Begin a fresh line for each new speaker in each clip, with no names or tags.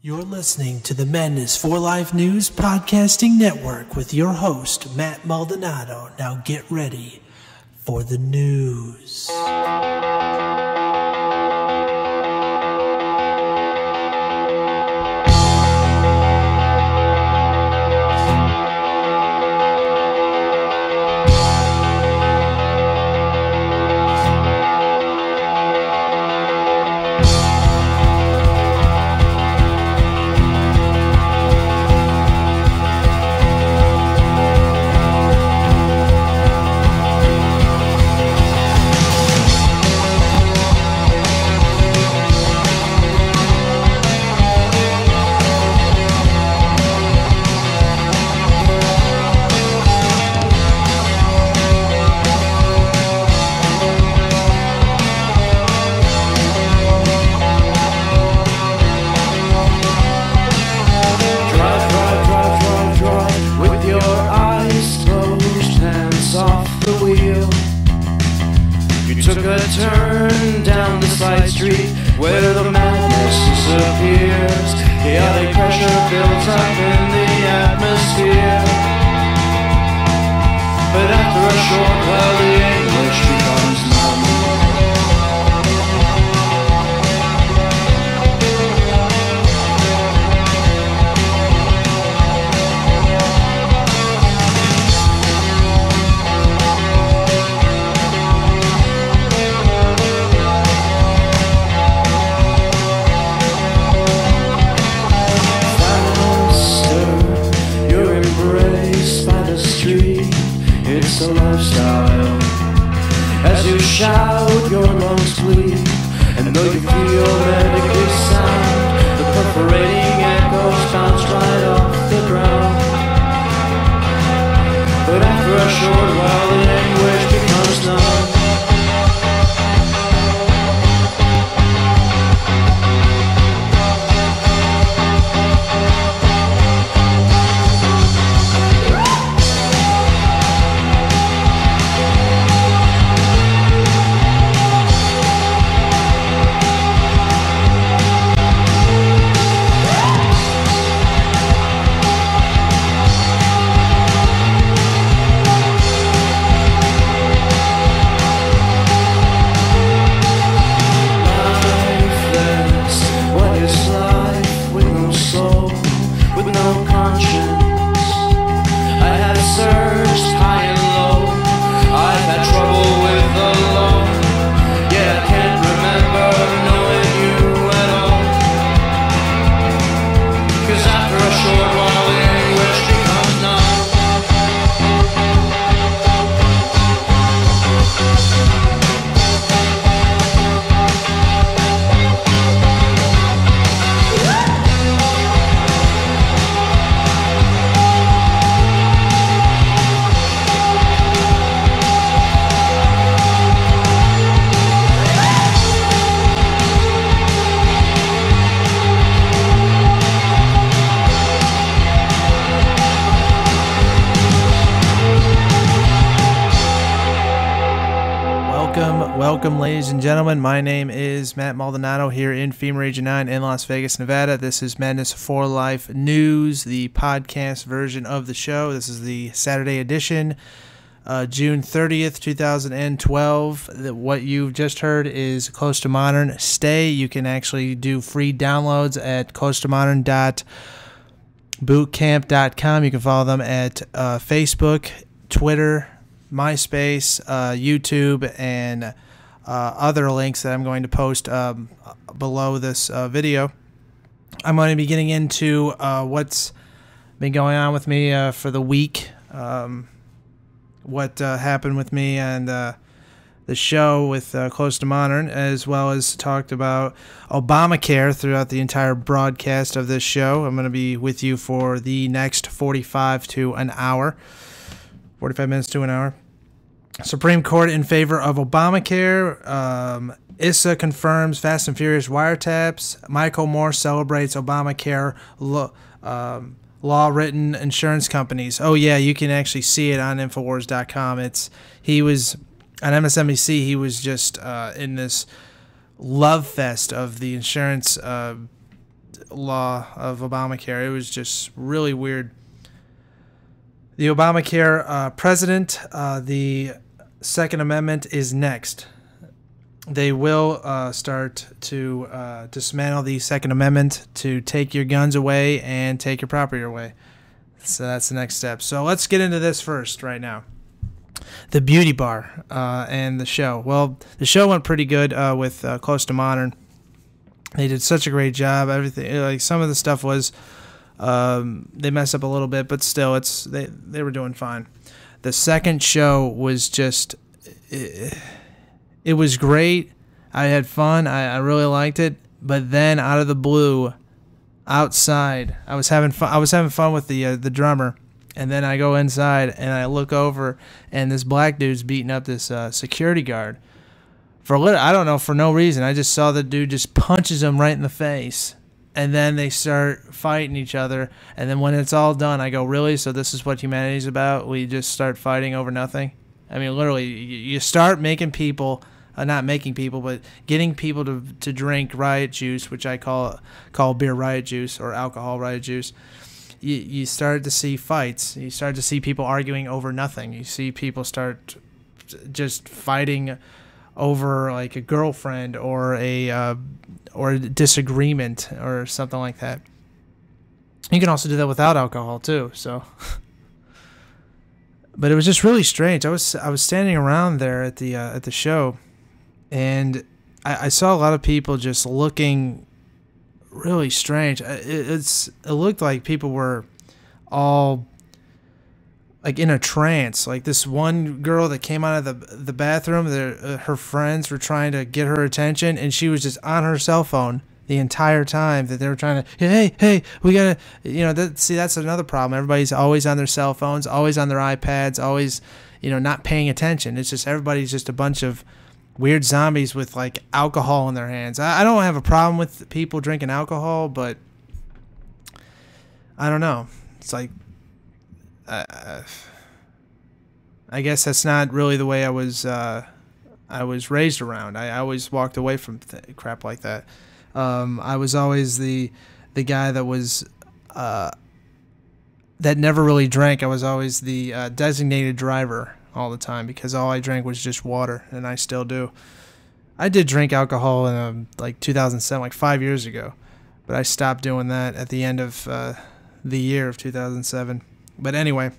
You're listening to the Madness4life News Podcasting Network with your host, Matt Maldonado. Now get ready for the news.
Took a turn down the side street where the madness disappears. Chaotic pressure builds up in the atmosphere. But after a short while the English becomes numb. It's a lifestyle. As you shout, your lungs bleed, and though you feel medically sound, the perforating echoes bounce right off the ground. But after a short while, the anguish becomes numb.
Welcome, ladies and gentlemen. My name is Matt Maldonado here in FEMA Region 9 in Las Vegas, Nevada. This is Madness4life News, the podcast version of the show. This is the Saturday edition, June 30th, 2012. What you've just heard is Close to Modern. Stay. You can actually do free downloads at closetomodern.bootcamp.com. You can follow them at Facebook, Twitter, MySpace, YouTube, and other links that I'm going to post below this video. I'm going to be getting into what's been going on with me for the week, what happened with me and the show with Close to Modern, as well as talked about Obamacare throughout the entire broadcast of this show. I'm going to be with you for the next 45 minutes to an hour. Supreme Court in favor of Obamacare. Issa confirms Fast and Furious wiretaps. Michael Moore celebrates Obamacare law-written insurance companies. Oh yeah, you can actually see it on Infowars.com. He was on MSNBC. He was just in this love fest of the insurance law of Obamacare. It was just really weird. The Obamacare Precedent, the Second Amendment is next. They will start to dismantle the Second Amendment to take your guns away and take your property away. So that's the next step. So let's get into this first right now. The Beauty Bar and the show. Well, the show went pretty good with Close to Modern. They did such a great job. Everything, like some of the stuff was, they messed up a little bit, but still, they were doing fine. The second show was just, it was great. I had fun. I really liked it. But then out of the blue, outside, I was having fun with the drummer. And then I go inside and I look over, and this black dude's beating up this security guard. I don't know, for no reason. I just saw the dude just punches him right in the face. And then they start fighting each other. And then when it's all done, I go, really? So this is what humanity's about? We just start fighting over nothing? I mean, literally, you start making people, not making people, but getting people to drink riot juice, which I call beer riot juice or alcohol riot juice. You start to see fights. You start to see people arguing over nothing. You see people start just fighting over like a girlfriend or a disagreement or something like that. You can also do that without alcohol too. So, but it was just really strange. I was standing around there at the show, and I saw a lot of people just looking really strange. It looked like people were all like in a trance. Like this one girl that came out of the bathroom, her friends were trying to get her attention, and she was just on her cell phone the entire time that they were trying to, hey, we gotta, that's another problem. Everybody's always on their cell phones, always on their iPads, always, not paying attention. It's just everybody's just a bunch of weird zombies with like alcohol in their hands. I don't have a problem with people drinking alcohol, but I don't know. It's like, I guess that's not really the way I was raised around. I always walked away from crap like that. I was always the guy that was that never really drank. I was always the designated driver all the time because all I drank was just water, and I still do. I did drink alcohol in like 2007, like 5 years ago, but I stopped doing that at the end of the year of 2007. But anyway,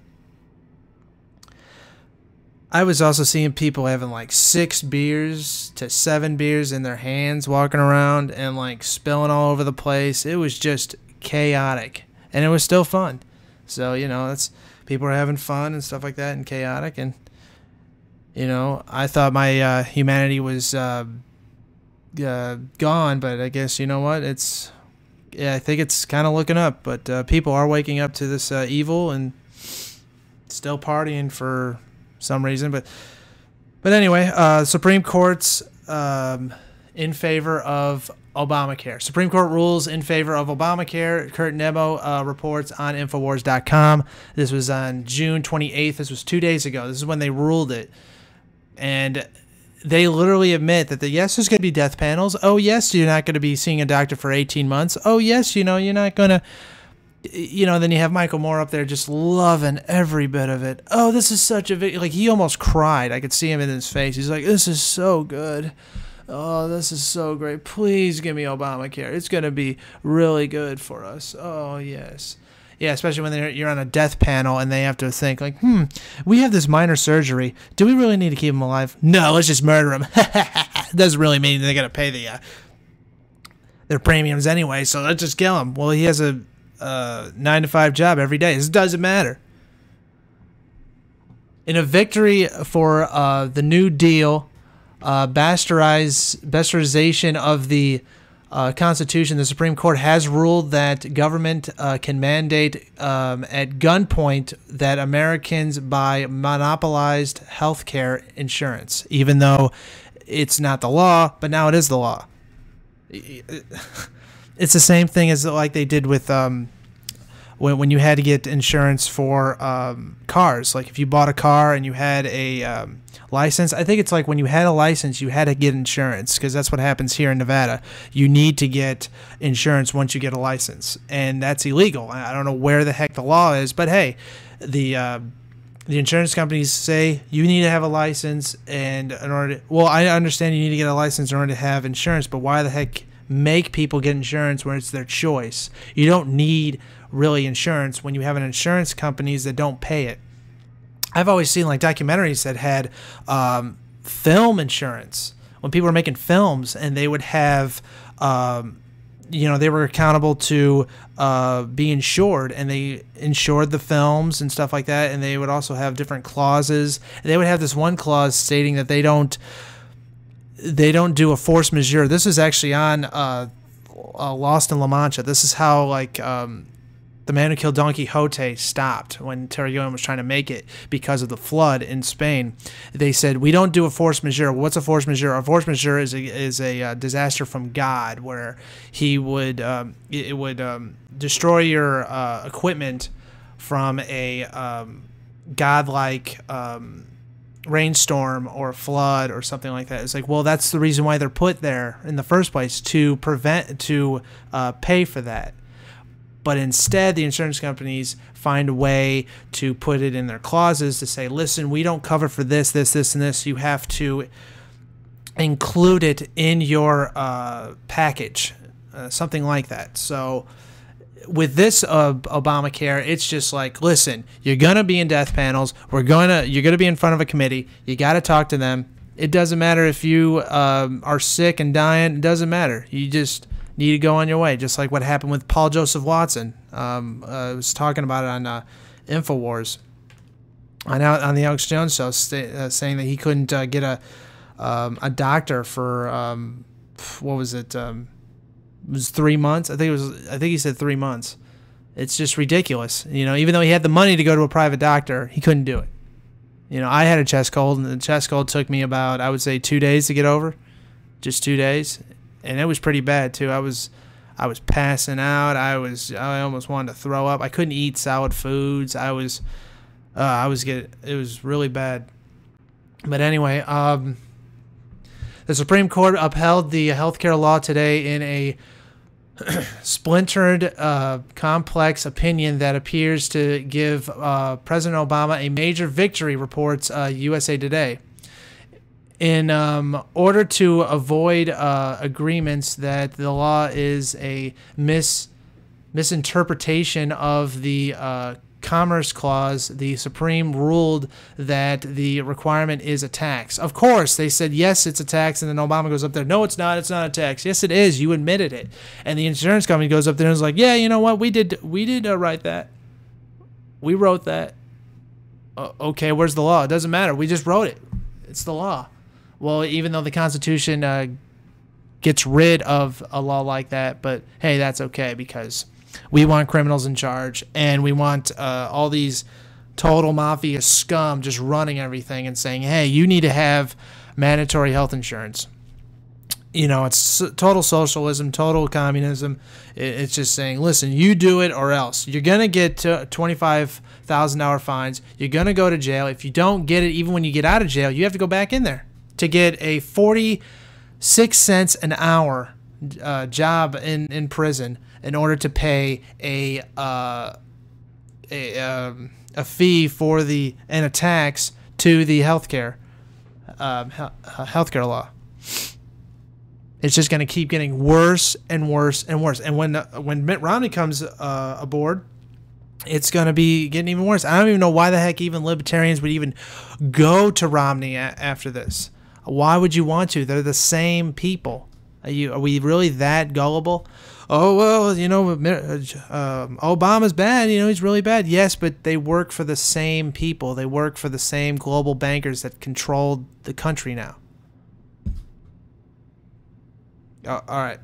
I was also seeing people having like 6 beers to 7 beers in their hands, walking around and like spilling all over the place. It was just chaotic, and it was still fun. So, that's people are having fun and stuff like that and chaotic. And, I thought my humanity was gone, but I guess, you know what? I think it's kind of looking up. But people are waking up to this evil and still partying for some reason. But anyway, Supreme Court's in favor of Obamacare. Supreme Court rules in favor of Obamacare. Kurt Nebo reports on Infowars.com. This was on June 28th. This was 2 days ago. This is when they ruled it. And they literally admit that yes, there's going to be death panels. Oh, yes, you're not going to be seeing a doctor for 18 months. Oh, yes, you're not going to, then you have Michael Moore up there just loving every bit of it. Oh, this is such a, like he almost cried. I could see him in his face. He's like, this is so good. Oh, this is so great. Please give me Obamacare. It's going to be really good for us. Oh, yes. Yeah, especially when you're on a death panel and they have to think like, we have this minor surgery. Do we really need to keep him alive? No, let's just murder him. It doesn't really mean they're going to pay their premiums anyway, so let's just kill him. Well, he has a 9-to-5 job every day. This doesn't matter. In a victory for the New Deal, bastardization of the Constitution, the Supreme Court has ruled that government can mandate at gunpoint that Americans buy monopolized health care insurance, even though it's not the law, but now it is the law. It's the same thing as like they did with when you had to get insurance for cars. Like if you bought a car and you had a license, I think it's like when you had a license, you had to get insurance, because that's what happens here in Nevada. You need to get insurance once you get a license, and that's illegal. I don't know where the heck the law is, but hey, the insurance companies say you need to have a license, and in order to, well, I understand you need to get a license in order to have insurance, but why the heck make people get insurance when it's their choice? You don't need really insurance when you have an insurance companies that don't pay it. I've always seen like documentaries that had film insurance when people were making films, and they would have they were accountable to be insured, and they insured the films and stuff like that, and they would also have different clauses. They would have this one clause stating that they don't do a force majeure. This is actually on Lost in La Mancha. This is how like the man who killed Don Quixote stopped when Tarragona was trying to make it because of the flood in Spain. They said, we don't do a force majeure. What's a force majeure? A force majeure is a disaster from God, where he would destroy your equipment from a godlike rainstorm or flood or something like that. It's like, well, that's the reason why they're put there in the first place, to pay for that. But instead, the insurance companies find a way to put it in their clauses to say, listen, we don't cover for this, this, this, and this. You have to include it in your package, something like that. So with this Obamacare, it's just like, listen, you're going to be in death panels. You're going to be in front of a committee. You got to talk to them. It doesn't matter if you are sick and dying. It doesn't matter. You just need to go on your way, just like what happened with Paul Joseph Watson. I was talking about it on InfoWars, on the Alex Jones show, saying that he couldn't get a doctor for what was it? It was 3 months. I think he said 3 months. It's just ridiculous. Even though he had the money to go to a private doctor, he couldn't do it. I had a chest cold, and the chest cold took me about, I would say, 2 days to get over, just 2 days. And it was pretty bad too. I was passing out. I almost wanted to throw up. I couldn't eat solid foods. It was really bad. But anyway, the Supreme Court upheld the healthcare law today in a splintered, complex opinion that appears to give President Obama a major victory, reports USA Today. In order to avoid agreements that the law is a misinterpretation of the Commerce Clause, the Supreme ruled that the requirement is a tax. Of course, they said, yes, it's a tax, and then Obama goes up there, no, it's not a tax. Yes, it is. You admitted it. And the insurance company goes up there and is like, yeah, you know what, we did write that. We wrote that. Okay, where's the law? It doesn't matter. We just wrote it. It's the law. Well, even though the Constitution gets rid of a law like that, but hey, that's okay, because we want criminals in charge, and we want all these total mafia scum just running everything and saying, hey, you need to have mandatory health insurance. It's total socialism, total communism. It's just saying, listen, you do it or else. You're going to get $25,000 fines. You're going to go to jail. If you don't get it, even when you get out of jail, you have to go back in there to get a 46 cents an hour job in prison in order to pay a fee for and a tax to the healthcare law. It's just going to keep getting worse and worse and worse. And when Mitt Romney comes aboard, it's going to be getting even worse. I don't even know why the heck even libertarians would even go to Romney after this. Why would you want to? They're the same people. Are we really that gullible? Oh, well, Obama's bad. He's really bad. Yes, but they work for the same people. They work for the same global bankers that control the country now. All right.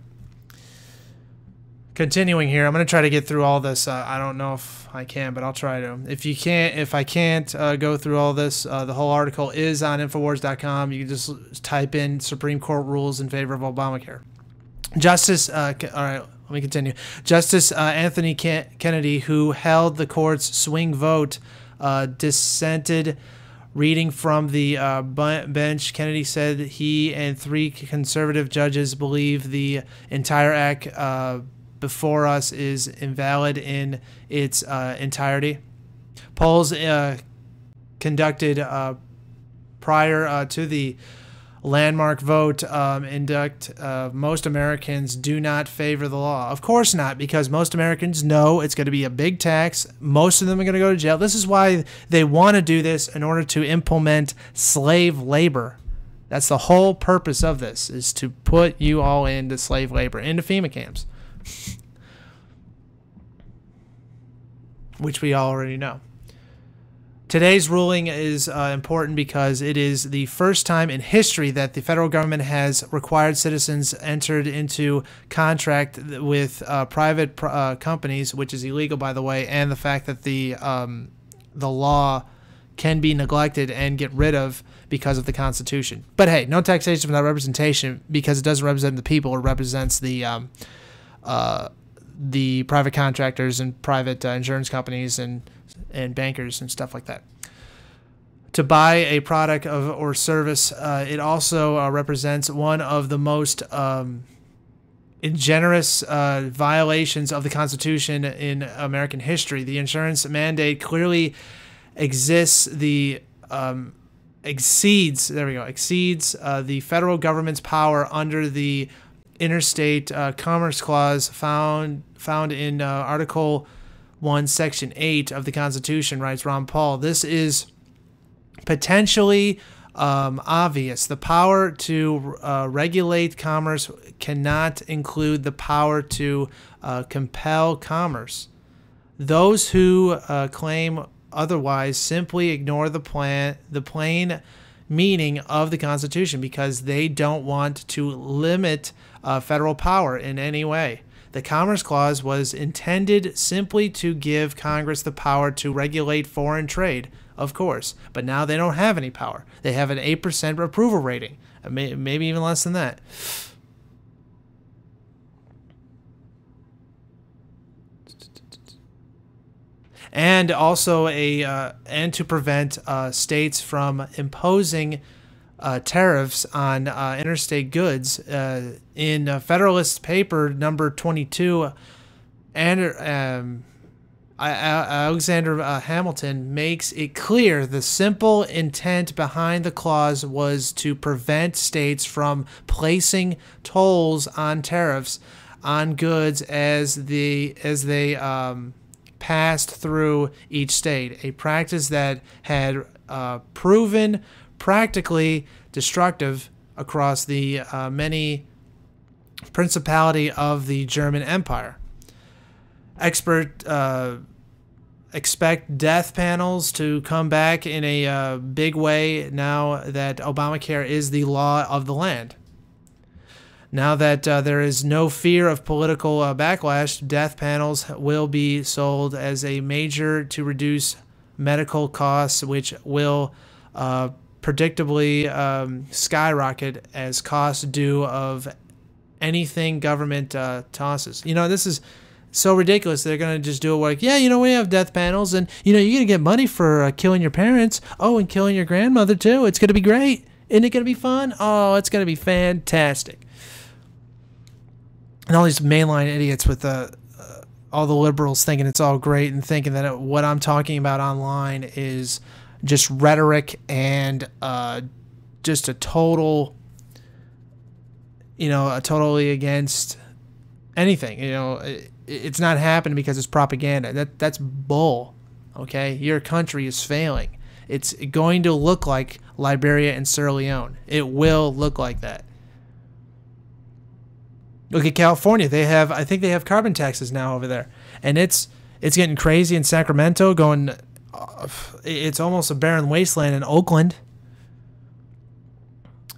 Continuing here, I'm going to try to get through all this. I don't know if I can, but I'll try to. If I can't go through all this, the whole article is on Infowars.com. You can just type in Supreme Court rules in favor of Obamacare. Justice, all right, let me continue. Justice Anthony Kennedy, who held the court's swing vote, dissented. Reading from the bench, Kennedy said he and 3 conservative judges believe the entire act before us is invalid in its entirety. Polls conducted prior to the landmark vote induct most Americans do not favor the law. Of course not, because most Americans know it's going to be a big tax. Most of them are going to go to jail. This is why they want to do this, in order to implement slave labor. That's the whole purpose of this, is to put you all into slave labor, into FEMA camps, which we already know. Today's ruling is important because it is the first time in history that the federal government has required citizens entered into contract with private companies, which is illegal, by the way, and the fact that the law can be neglected and get rid of because of the Constitution. But hey, no taxation without representation, because it doesn't represent the people; it represents the private contractors and private insurance companies and bankers and stuff like that. To buy a product or service, it also represents one of the most generous violations of the Constitution in American history. The insurance mandate clearly exceeds the federal government's power under the Interstate Commerce Clause found in Article 1, Section 8 of the Constitution, writes Ron Paul. This is potentially obvious. The power to regulate commerce cannot include the power to compel commerce. Those who claim otherwise simply ignore the plain meaning of the Constitution, because they don't want to limit federal power in any way. The Commerce Clause was intended simply to give Congress the power to regulate foreign trade, of course, but now they don't have any power. They have an 8% approval rating, maybe even less than that. And also and to prevent states from imposing tariffs on interstate goods. In Federalist Paper number 22, and Alexander Hamilton makes it clear the simple intent behind the clause was to prevent states from placing tolls on tariffs on goods as they passed through each state, a practice that had proven practically destructive across the many principality of the German Empire. Experts expect death panels to come back in a big way now that Obamacare is the law of the land. Now that there is no fear of political backlash, death panels will be sold as a measure to reduce medical costs, which will predictably skyrocket as costs do of anything government tosses. You know, this is so ridiculous. They're going to just do it like, yeah, you know, we have death panels, and, you know, you're going to get money for killing your parents. Oh, and killing your grandmother, too. It's going to be great. Isn't it going to be fun? Oh, it's going to be fantastic. And all these mainline idiots with all the liberals thinking it's all great and thinking that what I'm talking about online is just rhetoric and just a total, you know, totally against anything. You know, it's not happening because it's propaganda. That's bull. Okay, your country is failing. It's going to look like Liberia and Sierra Leone. It will look like that. Look at California. I think they have carbon taxes now over there, and it's getting crazy in Sacramento. It's almost a barren wasteland in Oakland.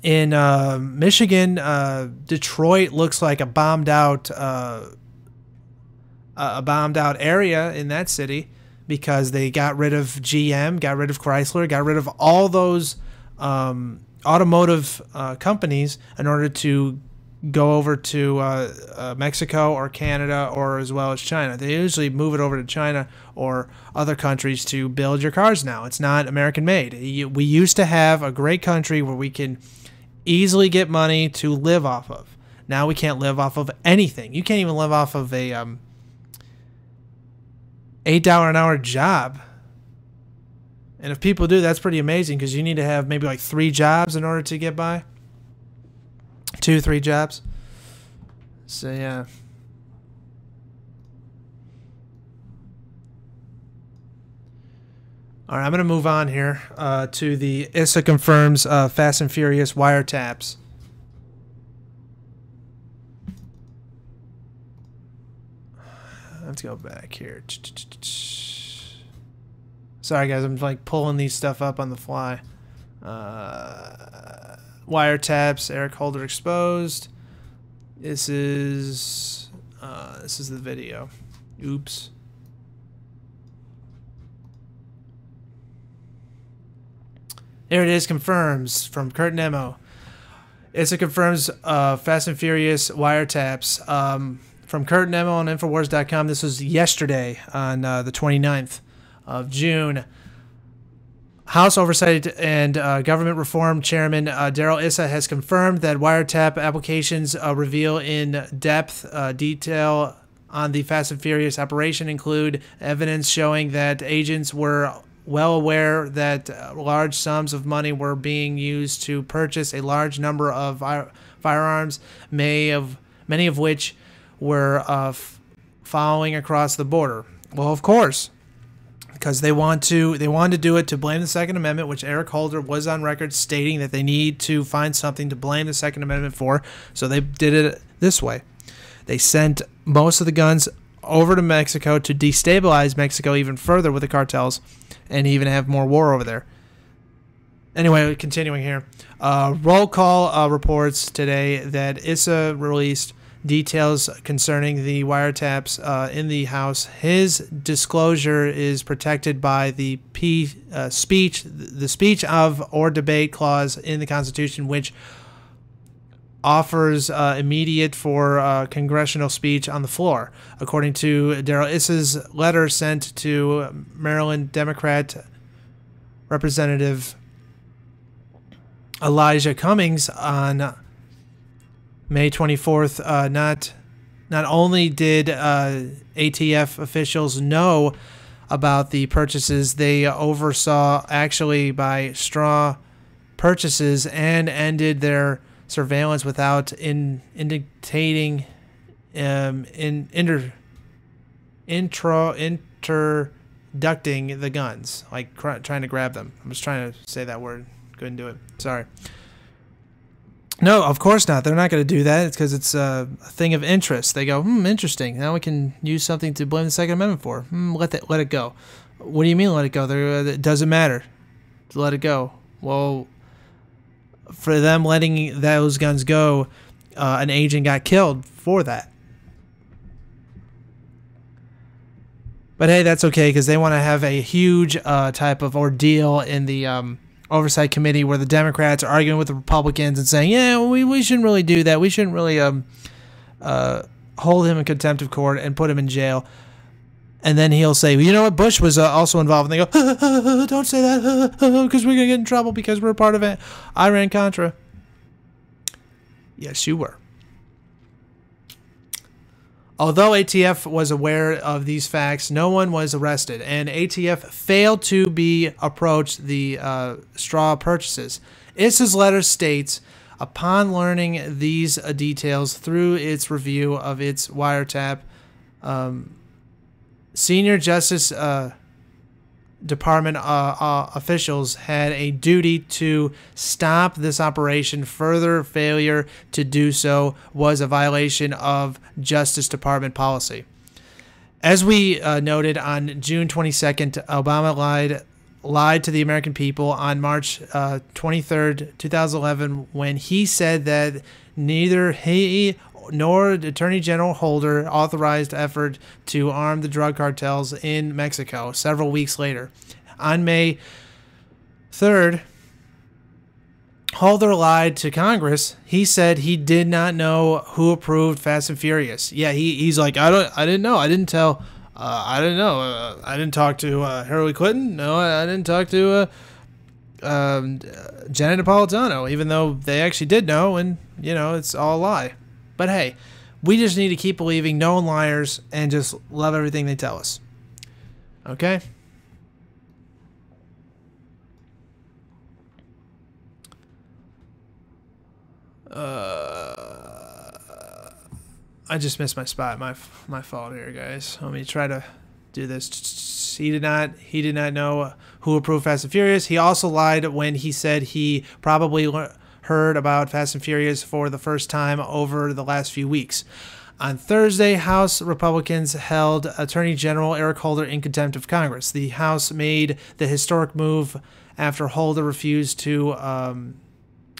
In Michigan, Detroit looks like a bombed out area in that city because they got rid of GM, got rid of Chrysler, got rid of all those automotive companies in order to go over to Mexico or Canada, or as well as China. They usually move it over to China or other countries to build your cars now. It's not American made. We used to have a great country where we can easily get money to live off of. Now we can't live off of anything. You can't even live off of a $8 an hour job. And if people do, that's pretty amazing, because you need to have maybe like 3 jobs in order to get by. 2, 3 jobs. So yeah. All right, I'm going to move on here to the Issa confirms Fast and Furious wiretaps. Let's go back here. Sorry, guys, I'm like pulling these stuff up on the fly. Wiretaps, Eric Holder exposed. This is the video. Oops. There it is, confirms from Kurt Nemo. Issa confirms Fast and Furious wiretaps. From Kurt Nemo on Infowars.com. This was yesterday on the 29th of June. House Oversight and Government Reform Chairman Darrell Issa has confirmed that wiretap applications reveal in depth detail on the Fast and Furious operation, include evidence showing that agents were well aware that large sums of money were being used to purchase a large number of firearms, many of which were following across the border. Well, of course, because they wanted to do it to blame the Second Amendment, which Eric Holder was on record stating that they need to find something to blame the Second Amendment for. So they did it this way. They sent most of the guns over to Mexico to destabilize Mexico even further with the cartels and even have more war over there. Anyway, continuing here. Roll call reports today that Issa released details concerning the wiretaps in the House. His disclosure is protected by the speech of or debate clause in the Constitution, which offers immediate for congressional speech on the floor. According to Darrell Issa's letter sent to Maryland Democrat Representative Elijah Cummings on May 24th, not only did ATF officials know about the purchases, they oversaw actually by straw purchases and ended their surveillance without interdicting the guns, like trying to grab them. I was trying to say that word, couldn't do it. Sorry. No, of course not. They're not going to do that. It's because it's a thing of interest. They go, interesting. Now we can use something to blame the Second Amendment for. Let it go. What do you mean let it go? It doesn't matter. Let it go. Well, for them letting those guns go, an agent got killed for that. But hey, that's okay, because they want to have a huge type of ordeal in the Oversight Committee where the Democrats are arguing with the Republicans and saying, yeah, we shouldn't really do that. We shouldn't really hold him in contempt of court and put him in jail. And then he'll say, well, you know what, Bush was also involved. And they go, don't say that, because we're going to get in trouble because we're a part of it. Iran-Contra. Yes, you were. Although ATF was aware of these facts, no one was arrested, and ATF failed to be approached the straw purchases. Issa's letter states, upon learning these details through its review of its wiretap, senior Justice Department officials had a duty to stop this operation. Further failure to do so was a violation of Justice Department policy. As we noted on June 22nd, Obama lied to the American people on March 23rd, 2011, when he said that neither he nor Attorney General Holder authorized effort to arm the drug cartels in Mexico several weeks later. On May 3rd, Holder lied to Congress. He said he did not know who approved Fast and Furious. Yeah, he's like, I didn't know. I didn't tell. I didn't know. I didn't talk to Hillary Clinton. No, I didn't talk to Janet Napolitano, even though they actually did know, and it's all a lie. But hey, we just need to keep believing known liars and just love everything they tell us. Okay? I just missed my spot. My fault here, guys. Let me try to do this. He did not know who approved Fast and Furious. He also lied when he said he probably heard about Fast and Furious for the first time over the last few weeks. On Thursday, House Republicans held Attorney General Eric Holder in contempt of Congress. The House made the historic move after Holder refused to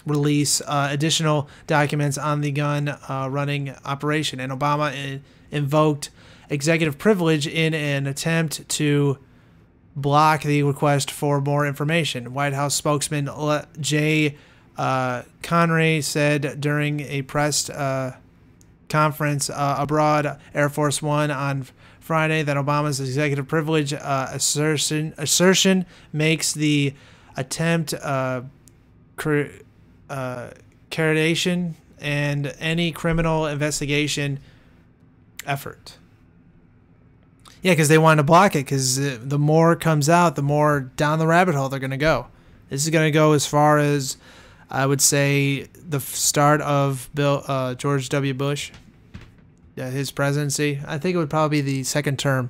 release additional documents on the gun running operation, and Obama invoked executive privilege in an attempt to block the request for more information. White House spokesman Jay Conray said during a press conference abroad, Air Force One, on Friday, that Obama's executive privilege assertion makes the attempt caredation and any criminal investigation effort. Yeah, because they wanted to block it, because the more comes out, the more down the rabbit hole they're going to go. This is going to go as far as, I would say, the start of George W. Bush, his presidency. I think it would probably be the second term,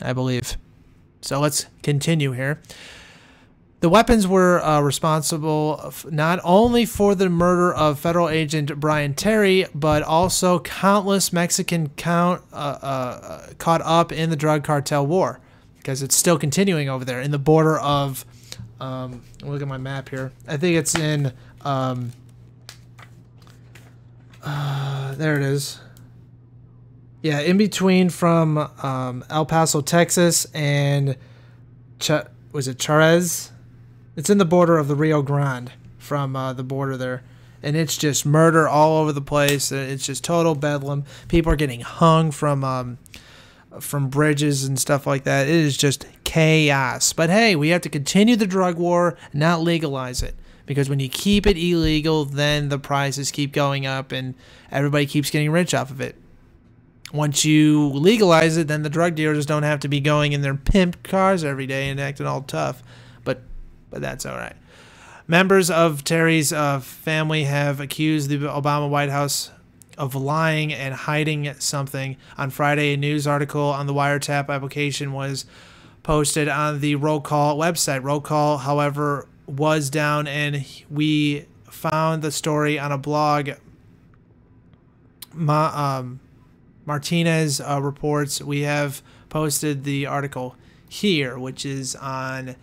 I believe. So let's continue here. The weapons were responsible not only for the murder of federal agent Brian Terry, but also countless Mexican caught up in the drug cartel war, because it's still continuing over there in the border of, look at my map here. I think it's in, there it is. Yeah, in between from El Paso, Texas, and was it Juarez? It's in the border of the Rio Grande, from the border there. And it's just murder all over the place. It's just total bedlam. People are getting hung from bridges and stuff like that. It is just chaos. But hey, we have to continue the drug war, not legalize it. Because when you keep it illegal, then the prices keep going up and everybody keeps getting rich off of it. Once you legalize it, then the drug dealers don't have to be going in their pimp cars every day and acting all tough. But that's all right. Members of Terry's family have accused the Obama White House of lying and hiding something. On Friday, a news article on the Wiretap application was posted on the Roll Call website. Roll Call, however, was down, and we found the story on a blog. Martinez reports. We have posted the article here, which is on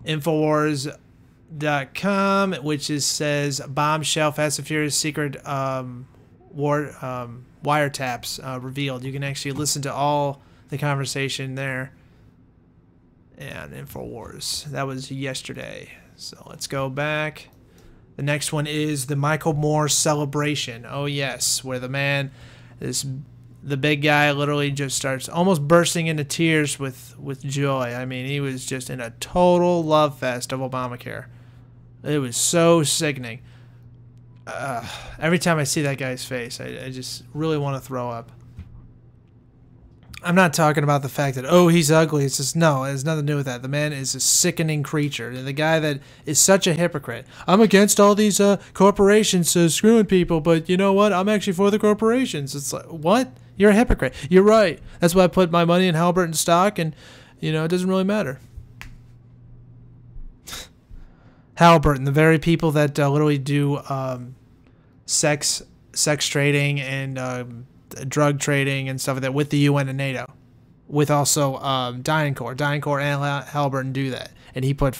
Infowars.com, which says bombshell Fast and Furious secret wiretaps revealed. You can actually listen to all the conversation there. And Infowars. That was yesterday. So let's go back. The next one is the Michael Moore celebration. Oh yes, where the big guy literally just starts almost bursting into tears with joy. I mean, he was just in a total love fest of Obamacare. It was so sickening. Every time I see that guy's face, I just really want to throw up. I'm not talking about the fact that, oh, he's ugly. It's just, no, it has nothing to do with that. The man is a sickening creature. The guy that is such a hypocrite. I'm against all these corporations screwing people, but you know what? I'm actually for the corporations. It's like, what? You're a hypocrite. You're right. That's why I put my money in Halliburton stock, and, it doesn't really matter. Halliburton, the very people that literally do sex trading and drug trading and stuff like that with the UN and NATO, with also DynCorp and Halliburton do that, and he put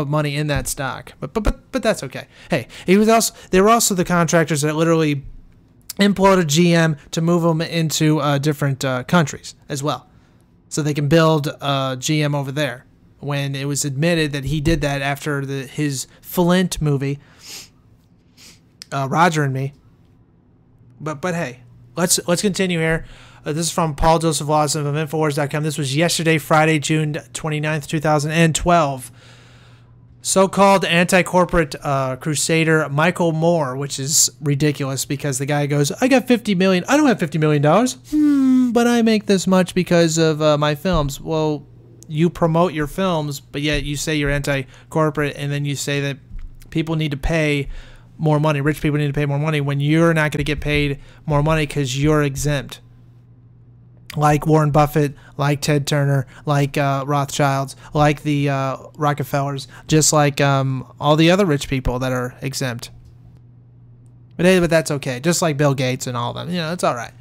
money in that stock, but that's okay. Hey, they were also the contractors that literally imploded GM to move them into different countries as well, so they can build GM over there. when it was admitted that he did that after his Flint movie, Roger and Me. But hey, let's continue here. This is from Paul Joseph Lawson of Infowars.com. This was yesterday, Friday, June 29th, 2012. So-called anti-corporate crusader Michael Moore, which is ridiculous because the guy goes, I got $50 million. I don't have $50 million. But I make this much because of my films. Well, you promote your films, but yet you say you're anti-corporate, and then you say that people need to pay more money. Rich people need to pay more money when you're not going to get paid more money because you're exempt. Like Warren Buffett, like Ted Turner, like Rothschilds, like the Rockefellers, just like all the other rich people that are exempt. But that's okay. Just like Bill Gates and all of them. You know, it's all right.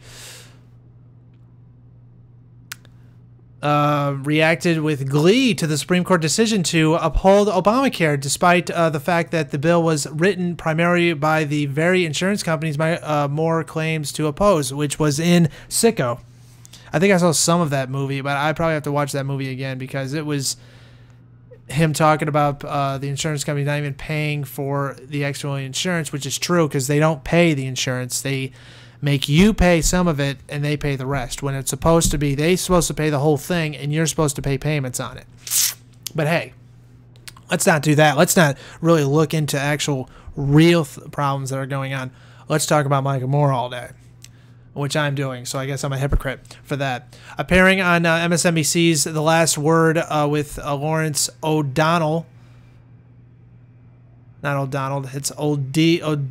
Reacted with glee to the Supreme Court decision to uphold Obamacare, despite the fact that the bill was written primarily by the very insurance companies Moore claims to oppose, which was in Sicko. I think I saw some of that movie, but I probably have to watch that movie again because it was him talking about the insurance company not even paying for the actual insurance, which is true because they don't pay the insurance. They make you pay some of it and they pay the rest. When it's supposed to be, they're supposed to pay the whole thing and you're supposed to pay payments on it. But hey, let's not do that. Let's not really look into actual real problems that are going on. Let's talk about Michael Moore all day, which I'm doing, so I guess I'm a hypocrite for that. Appearing on MSNBC's The Last Word with Lawrence O'Donnell. Not O'Donnell, it's O'Donnell.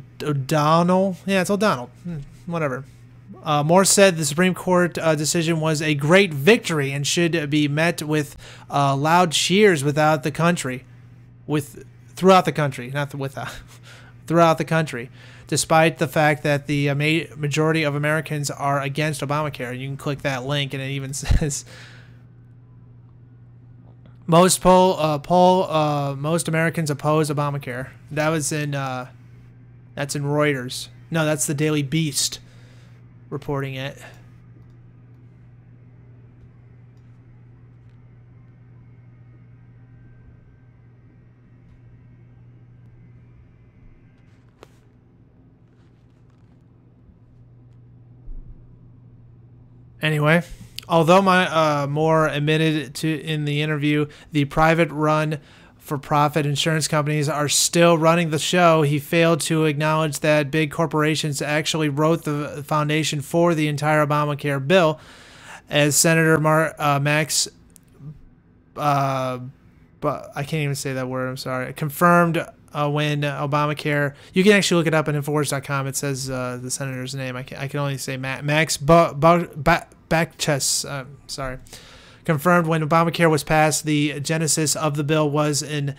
Yeah, it's O'Donnell. Whatever. Moore said the Supreme Court decision was a great victory and should be met with loud cheers throughout the country. Throughout the country. Despite the fact that the majority of Americans are against Obamacare. You can click that link, and it even says most Americans oppose Obamacare. That was in that's in Reuters. No, that's the Daily Beast reporting it. Anyway, although Moore admitted in the interview the private-run for-profit insurance companies are still running the show, he failed to acknowledge that big corporations actually wrote the foundation for the entire Obamacare bill, as Senator Max, but I can't even say that word. I'm sorry. Confirmed when Obamacare. You can actually look it up on Infowars.com. It says the senator's name. I can only say Max Backchess. Sorry. Confirmed when Obamacare was passed, the genesis of the bill was an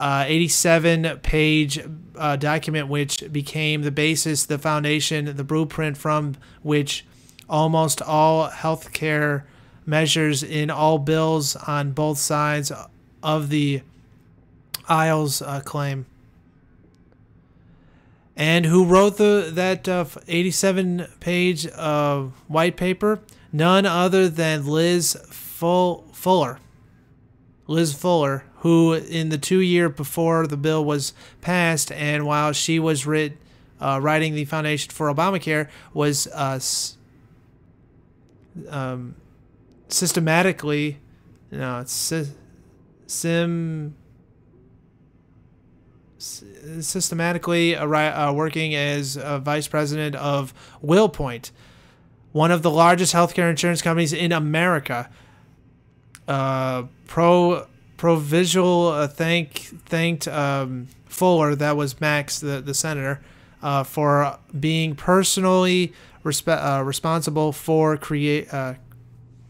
87-page document which became the basis, the foundation, the blueprint from which almost all health care measures in all bills on both sides of the aisles claim. And who wrote that 87-page white paper? None other than Liz Fuller. Liz Fuller, who in the 2 years before the bill was passed, and while she was writing the foundation for Obamacare, was systematically, working as vice president of WillPoint, one of the largest healthcare insurance companies in America. Provisual thanked Fuller, that was Max, the senator, for being personally responsible for crafting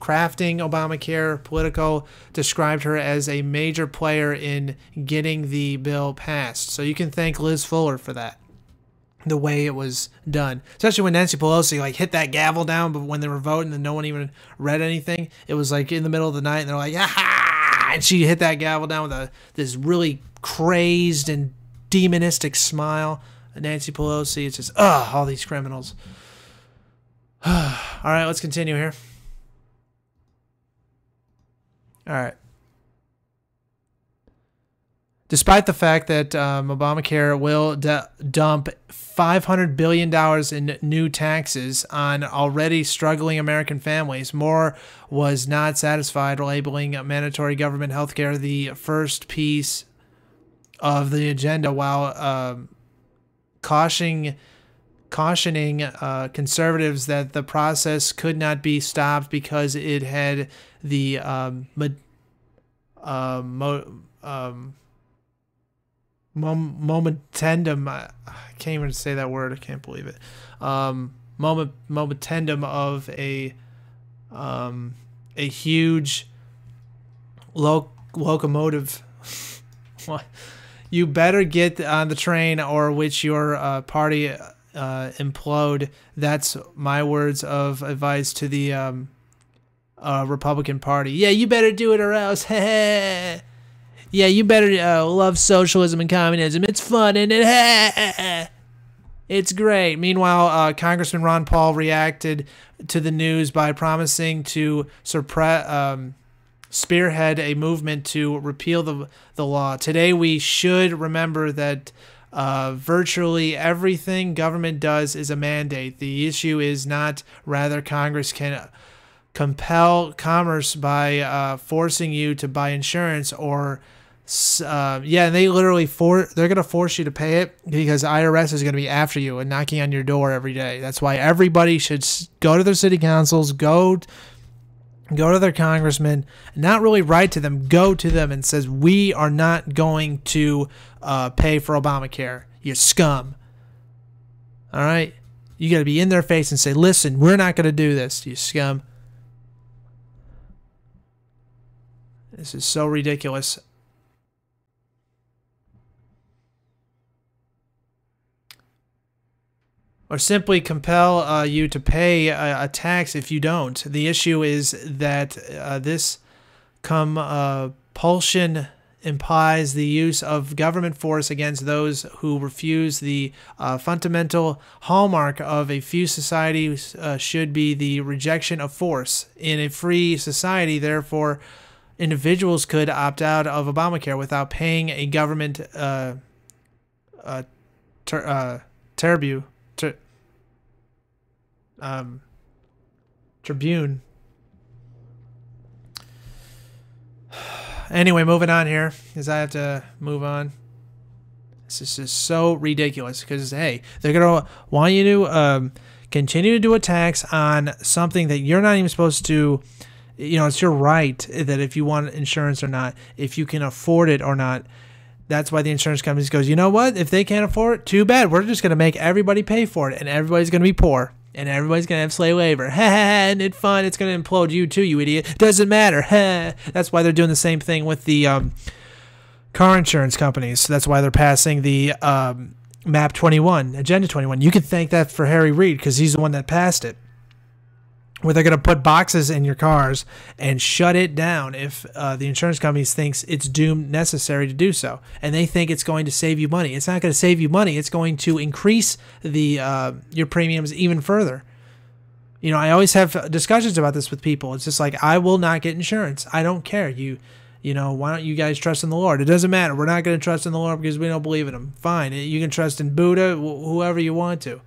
Obamacare. Politico described her as a major player in getting the bill passed. So you can thank Liz Fuller for that, the way it was done. Especially when Nancy Pelosi hit that gavel down, but when they were voting and no one even read anything, it was in the middle of the night, and they're like, "Aha!" And she hit that gavel down with this really crazed and demonistic smile. And Nancy Pelosi, it's just, all these criminals. All right, let's continue here. All right. Despite the fact that Obamacare will dump $500 billion in new taxes on already struggling American families, Moore was not satisfied, labeling mandatory government health care the first piece of the agenda, while cautioning conservatives that the process could not be stopped because it had the momentendum. I can't even say that word. I can't believe it. Momentendum of a huge locomotive. What? You better get on the train, or which your party implode. That's my words of advice to the Republican Party. Yeah, you better do it or else. Yeah, you better love socialism and communism. It's fun, and it's great. Meanwhile, Congressman Ron Paul reacted to the news by promising to spearhead a movement to repeal the law. Today, we should remember that virtually everything government does is a mandate. The issue is not rather Congress can compel commerce by forcing you to buy insurance, or they literally they're going to force you to pay it because IRS is going to be after you and knocking on your door every day. That's why everybody should go to their city councils, go to their congressmen, not really write to them, go to them and says, we are not going to pay for Obamacare, you scum. All right? You got to be in their face and say, listen, we're not going to do this, you scum. This is so ridiculous. Or simply compel you to pay a tax if you don't. The issue is that this compulsion implies the use of government force against those who refuse. The fundamental hallmark of a free society should be the rejection of force. In a free society, therefore, individuals could opt out of Obamacare without paying a government tribune. Anyway, moving on here, because I have to move on. This is just so ridiculous, because, hey, they're going to want you to continue to do a tax on something that you're not even supposed to. It's your right that if you want insurance or not, if you can afford it or not. That's why the insurance companies goes, you know what? If they can't afford it, too bad. We're just going to make everybody pay for it, and everybody's going to be poor, and everybody's going to have slave labor. And it's fun. It's going to implode you too, you idiot. Doesn't matter. That's why they're doing the same thing with the car insurance companies. So that's why they're passing the MAP 21, Agenda 21. You can thank that for Harry Reid, because he's the one that passed it, where they're going to put boxes in your cars and shut it down if the insurance companies thinks it's doomed necessary to do so. And they think it's going to save you money. It's not going to save you money. It's going to increase your premiums even further. I always have discussions about this with people. It's just like, I will not get insurance. I don't care. Why don't you guys trust in the Lord? It doesn't matter. We're not going to trust in the Lord because we don't believe in him. Fine. You can trust in Buddha, whoever you want to.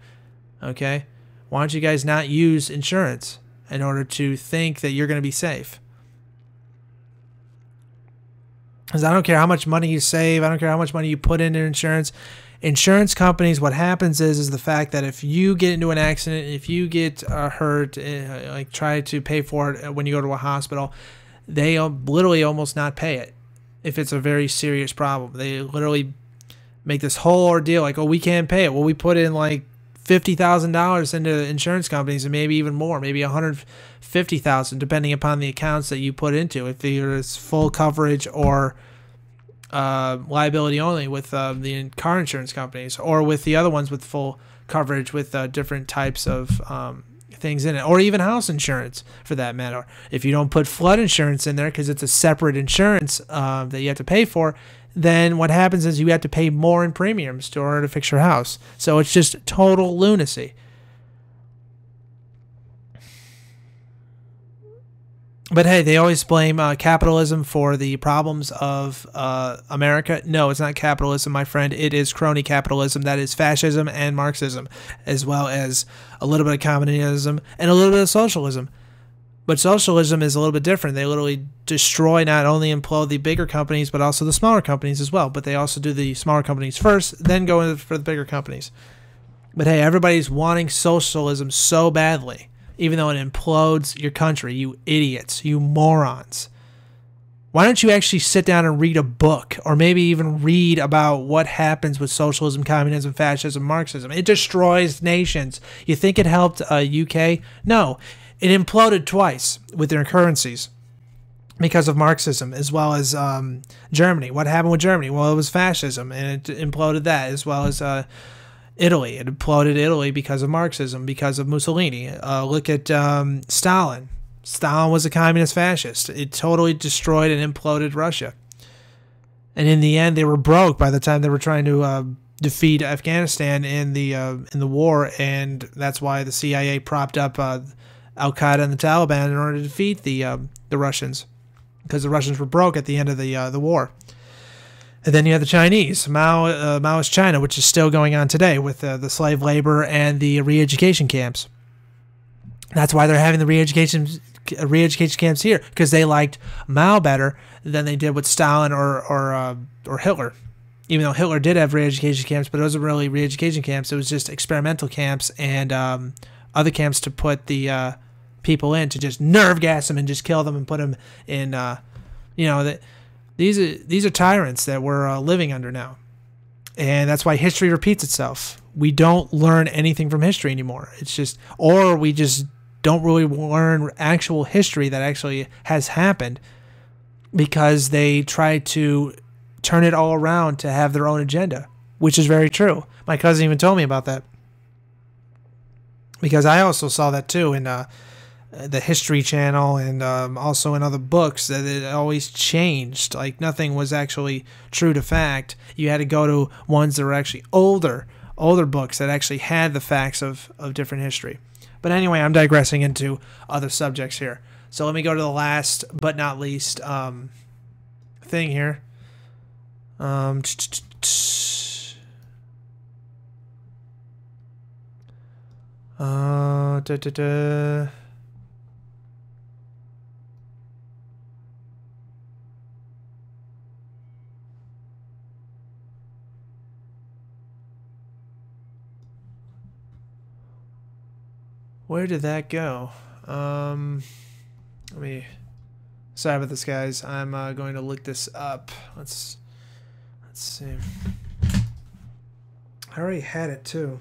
Okay? Why don't you guys not use insurance in order to think that you're going to be safe? Because I don't care how much money you save. I don't care how much money you put into insurance. Insurance companies, what happens is the fact that if you get into an accident, if you get hurt, try to pay for it when you go to a hospital, they literally almost not pay it if it's a very serious problem. They literally make this whole ordeal like, oh, we can't pay it. Well, we put in like $50,000 into insurance companies, and maybe even more, maybe $150,000, depending upon the accounts that you put into. If it's full coverage or liability only with the car insurance companies, or with the other ones with full coverage with different types of things in it, or even house insurance for that matter. If you don't put flood insurance in there because it's a separate insurance that you have to pay for, then what happens is you have to pay more in premiums in order to fix your house. So it's just total lunacy. But hey, they always blame capitalism for the problems of America. No, it's not capitalism, my friend. It is crony capitalism. That is fascism and Marxism, as well as a little bit of communism and a little bit of socialism. But socialism is a little bit different. They literally destroy, not only implode the bigger companies, but also the smaller companies as well. But they also do the smaller companies first, then go in for the bigger companies. But hey, everybody's wanting socialism so badly, even though it implodes your country, you idiots, you morons. Why don't you actually sit down and read a book, or maybe even read about what happens with socialism, communism, fascism, Marxism? It destroys nations. You think it helped UK? No, it imploded twice with their currencies because of Marxism, as well as Germany. What happened with Germany? Well, it was fascism, and it imploded that, as well as Italy. It imploded Italy because of Marxism, because of Mussolini. Look at Stalin. Stalin was a communist fascist. It totally destroyed and imploded Russia. And in the end, they were broke by the time they were trying to defeat Afghanistan in the war, and that's why the CIA propped up Al-Qaeda and the Taliban in order to defeat the Russians, because the Russians were broke at the end of the war. And then you have the Chinese, Maoist China, which is still going on today with the slave labor and the re-education camps. That's why they're having the re-education camps here, because they liked Mao better than they did with Stalin or Hitler. Even though Hitler did have re-education camps, but it wasn't really re-education camps. It was just experimental camps and other camps to put the people in, to just nerve gas them and just kill them and put them in, These are tyrants that we're living under now. And that's why history repeats itself. We don't learn anything from history anymore. It's just, or we just don't really learn actual history that actually has happened, because they try to turn it all around to have their own agenda, which is very true. My cousin even told me about that, because I also saw that too in the History Channel, and also in other books, that it always changed. Like, nothing was actually true to fact. You had to go to ones that were actually older books that actually had the facts of different history. But anyway, I'm digressing into other subjects here. So let me go to the last but not least thing here. Where did that go? Sorry about this, guys. I'm going to look this up. Let's see. I already had it too.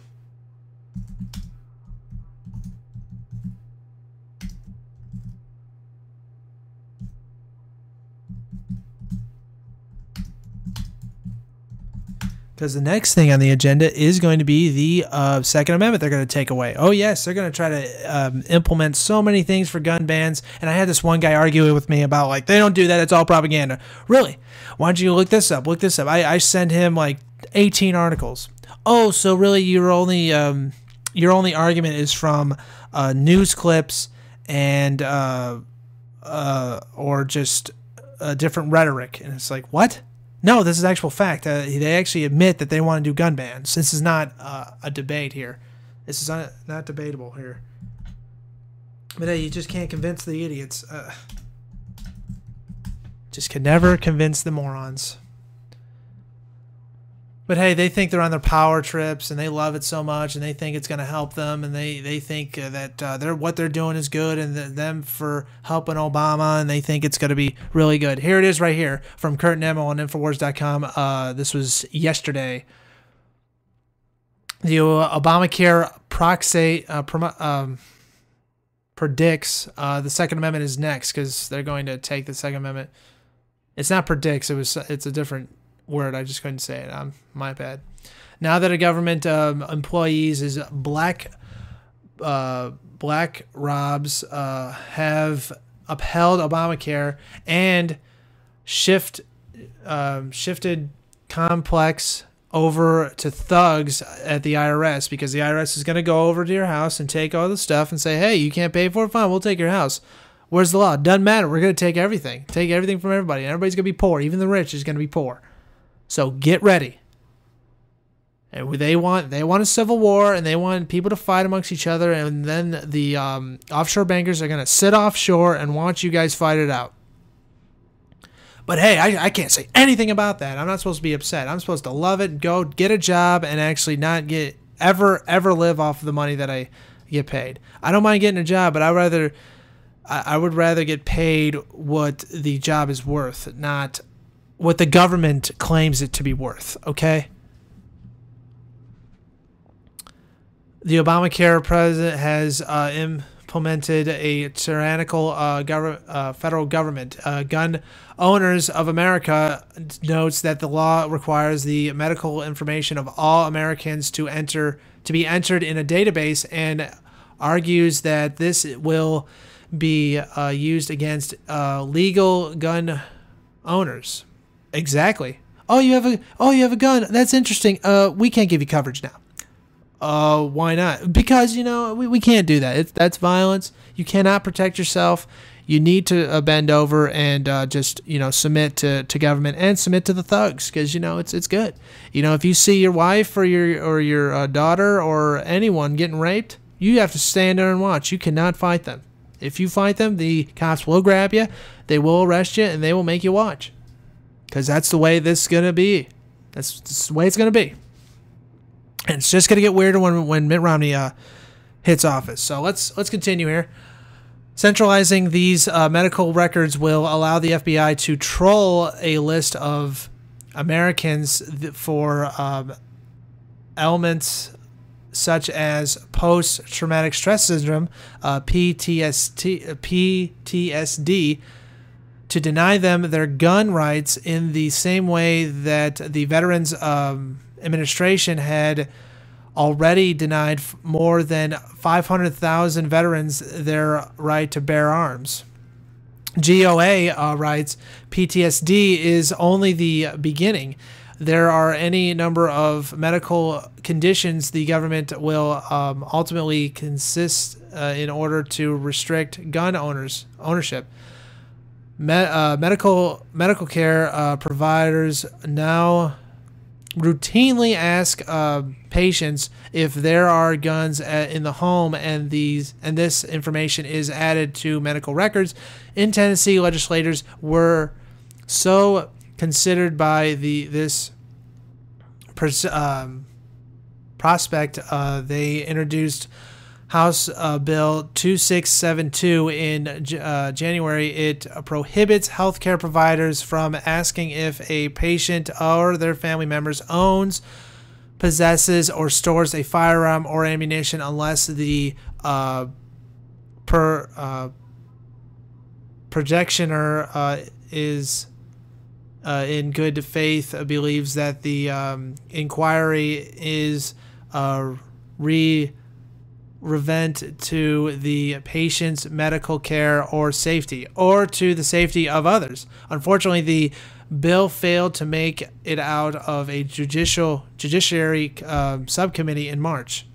Because the next thing on the agenda is going to be the Second Amendment they're going to take away. Oh, yes, they're going to try to implement so many things for gun bans. And I had this one guy arguing with me about, like, they don't do that. It's all propaganda. Really? Why don't you look this up? Look this up. I sent him, like, 18 articles. Oh, so really your only argument is from news clips and or just different rhetoric. And it's like, what? No, this is actual fact. They actually admit that they want to do gun bans. This is not a debate here. This is not debatable here. But hey, you just can't convince the idiots. Just can never convince the morons. But hey, they think they're on their power trips, and they love it so much, and they think it's going to help them, and they think that what they're doing is good, and them for helping Obama, and they think it's going to be really good. Here it is right here from Kurt Nemmel on Infowars.com. This was yesterday. The Obamacare predicts the Second Amendment is next, because they're going to take the Second Amendment. It's not predicts. It's a different word. I just couldn't say it. My bad. Now that a government employees is black robs have upheld Obamacare and shifted complex over to thugs at the IRS, because the IRS is going to go over to your house and take all the stuff and say, hey, you can't pay for it? Fine, we'll take your house. Where's the law? Doesn't matter. We're going to take everything. Take everything from everybody. Everybody's going to be poor. Even the rich is going to be poor. So get ready. And they want a civil war, and they want people to fight amongst each other, and then the offshore bankers are going to sit offshore and watch you guys fight it out. But hey, I can't say anything about that. I'm not supposed to be upset. I'm supposed to love it and go get a job and actually not get ever live off of the money that I get paid. I don't mind getting a job, but I would rather get paid what the job is worth, not what the government claims it to be worth, okay? The Obamacare President has implemented a tyrannical federal government. Gun Owners of America notes that the law requires the medical information of all Americans to be entered in a database, and argues that this will be used against legal gun owners. Exactly. Oh, you have a gun. That's interesting. We can't give you coverage now. Why not? Because, we can't do that. That's violence. You cannot protect yourself. You need to bend over and just, submit to government and submit to the thugs, because, it's good. If you see your wife or your daughter or anyone getting raped, you have to stand there and watch. You cannot fight them. If you fight them, the cops will grab you, they will arrest you, and they will make you watch. Because that's the way this is going to be. That's the way it's going to be. And it's just going to get weirder when Mitt Romney hits office. So let's continue here. Centralizing these medical records will allow the FBI to troll a list of Americans for ailments such as post-traumatic stress syndrome, PTSD, to deny them their gun rights in the same way that the Veterans Administration had already denied more than 500,000 veterans their right to bear arms. GOA writes, PTSD is only the beginning. There are any number of medical conditions the government will ultimately consist in order to restrict gun ownership. Medical care providers now routinely ask patients if there are guns in the home, and this information is added to medical records. In Tennessee, legislators were so considered by this prospect, they introduced House Bill 2672 in January. It prohibits healthcare providers from asking if a patient or their family members owns, possesses, or stores a firearm or ammunition unless the projectioner is in good faith believes that the inquiry is relevant to the patient's medical care or safety, or to the safety of others. Unfortunately, the bill failed to make it out of a judiciary subcommittee in March.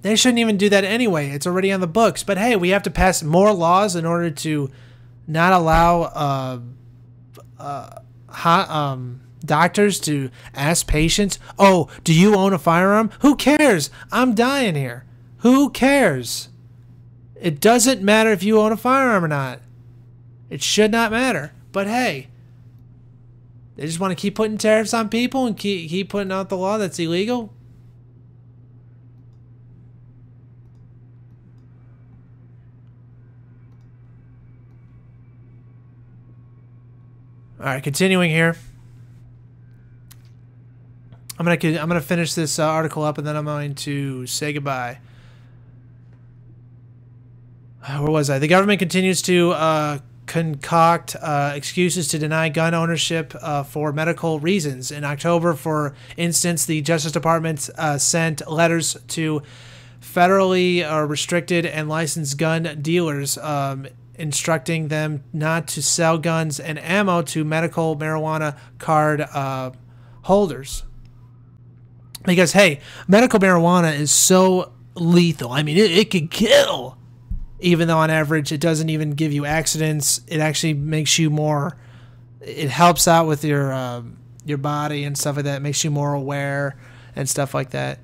They shouldn't even do that anyway. It's already on the books. But hey, we have to pass more laws in order to not allow doctors to ask patients, oh, do you own a firearm? Who cares? I'm dying here. Who cares? It doesn't matter if you own a firearm or not. It should not matter. But hey, they just want to keep putting tariffs on people and keep putting out the law that's illegal. All right, continuing here. I'm gonna finish this article up, and then I'm going to say goodbye. Where was I? The government continues to concoct excuses to deny gun ownership for medical reasons. In October, for instance, the Justice Department sent letters to federally restricted and licensed gun dealers instructing them not to sell guns and ammo to medical marijuana card holders. Because, hey, medical marijuana is so lethal. I mean, it could kill. even though on average it doesn't even give you accidents, it actually makes you more. It helps out with your body and stuff like that. It makes you more aware and stuff like that.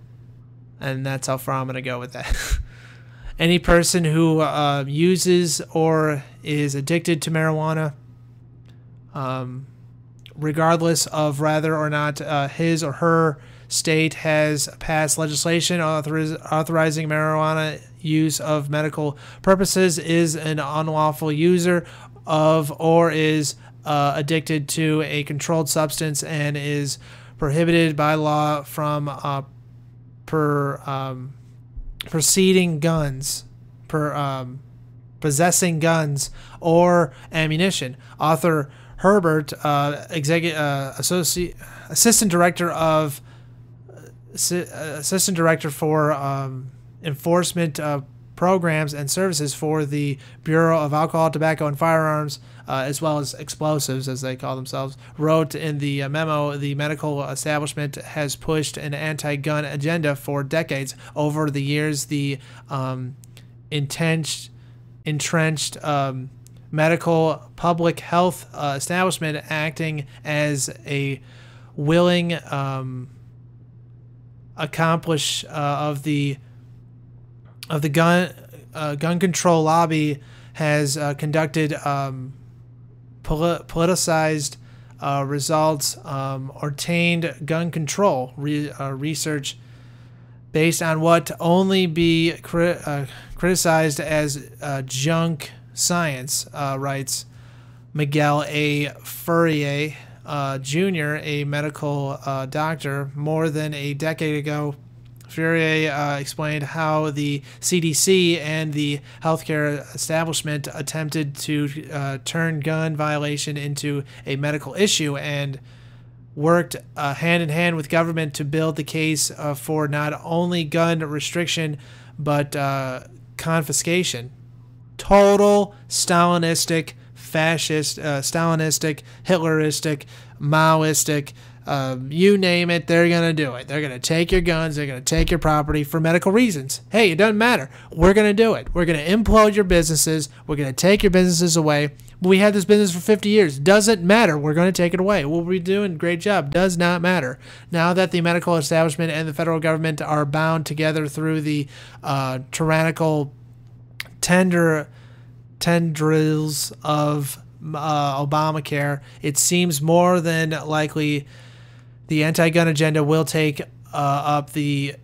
And that's how far I'm going to go with that. Any person who uses or is addicted to marijuana, regardless of whether or not his or her state has passed legislation authorizing marijuana use of medical purposes, is an unlawful user of or is addicted to a controlled substance and is prohibited by law from possessing guns or ammunition. Author Herbert, assistant director for enforcement programs and services for the Bureau of Alcohol, Tobacco, and Firearms, as well as explosives, as they call themselves, wrote in the memo, the medical establishment has pushed an anti-gun agenda for decades. Over the years, the entrenched medical public health establishment acting as a willing accomplice of the gun control lobby has conducted politicized results, obtained gun control research based on what only be criticized as junk science, writes Miguel A. Fourier Jr., a medical doctor. More than a decade ago, Fourier explained how the CDC and the healthcare establishment attempted to turn gun violation into a medical issue and worked hand in hand with government to build the case for not only gun restriction but confiscation. Total Stalinistic, fascist, Stalinistic, Hitleristic, Maoistic, you name it, they're going to do it. They're going to take your guns. They're going to take your property for medical reasons. Hey, it doesn't matter. We're going to do it. We're going to implode your businesses. We're going to take your businesses away. We had this business for 50 years. Doesn't matter. We're going to take it away. We'll be doing great job. Does not matter. Now that the medical establishment and the federal government are bound together through the tyrannical tendrils of Obamacare, it seems more than likely the anti-gun agenda will take up the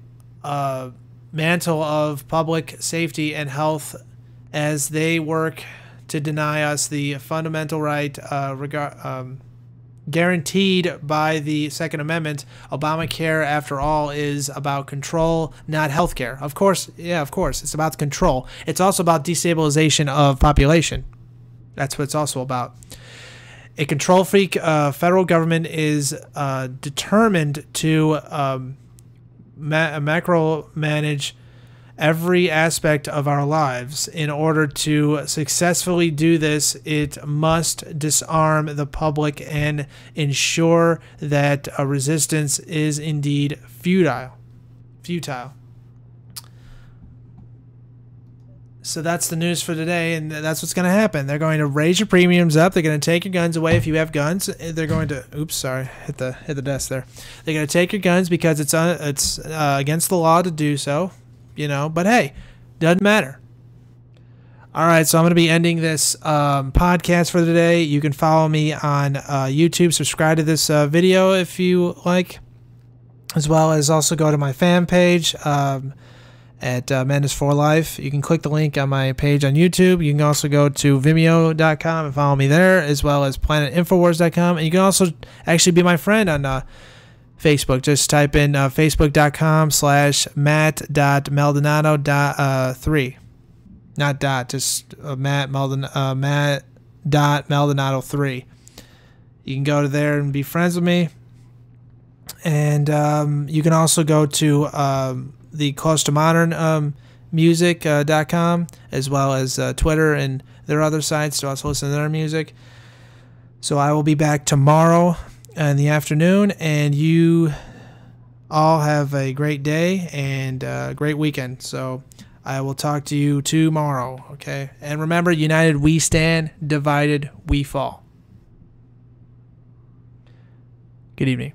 mantle of public safety and health as they work to deny us the fundamental right guaranteed by the Second Amendment. Obamacare, after all, is about control, not healthcare. Of course, it's about control. It's also about destabilization of population. That's what it's also about. A control freak federal government is determined to macro-manage every aspect of our lives. In order to successfully do this, it must disarm the public and ensure that a resistance is indeed futile. So that's the news for today, and that's what's going to happen. They're going to raise your premiums up. They're going to take your guns away if you have guns. They're going to, oops, sorry, hit the desk there. They're going to take your guns because it's against the law to do so, you know. But hey, doesn't matter. All right, so I'm going to be ending this podcast for today. You can follow me on YouTube. Subscribe to this video if you like, as well as also go to my fan page. At Madness4life. You can click the link on my page on YouTube. You can also go to Vimeo.com and follow me there, as well as PlanetInfowars.com. And you can also actually be my friend on Facebook. Just type in Facebook.com/Matt.Maldonado.3. Not dot, just Matt.Maldonado3. You can go to there and be friends with me. And you can also go to the Close to Modern music.com, as well as Twitter and their other sites to also listen to their music. So I will be back tomorrow in the afternoon, and you all have a great day and a great weekend. So I will talk to you tomorrow, okay? And remember, united we stand, divided we fall. Good evening.